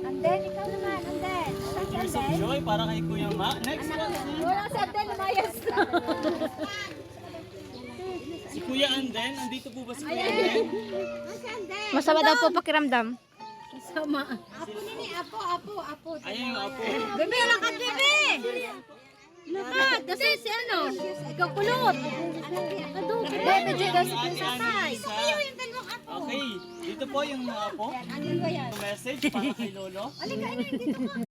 Anden, ikaw naman, Anden. Tears of joy para kay Kuya Ma. Next one. Wala si Anden, lumayas na. Si Kuya Anden. Andito po ba si Kuya Anden? Masama daw po pakiramdam. Sama. Apo nini, apo. Ayan yung apo. Bebe, lakad, bebe! Lakad, kasi si ano? Ikaw kulot. Bebe, dyan si Prinsesay. Okay. Dito po yung mga apo. Ano ba yan? Message para kay Lolo. Alika, dito ka.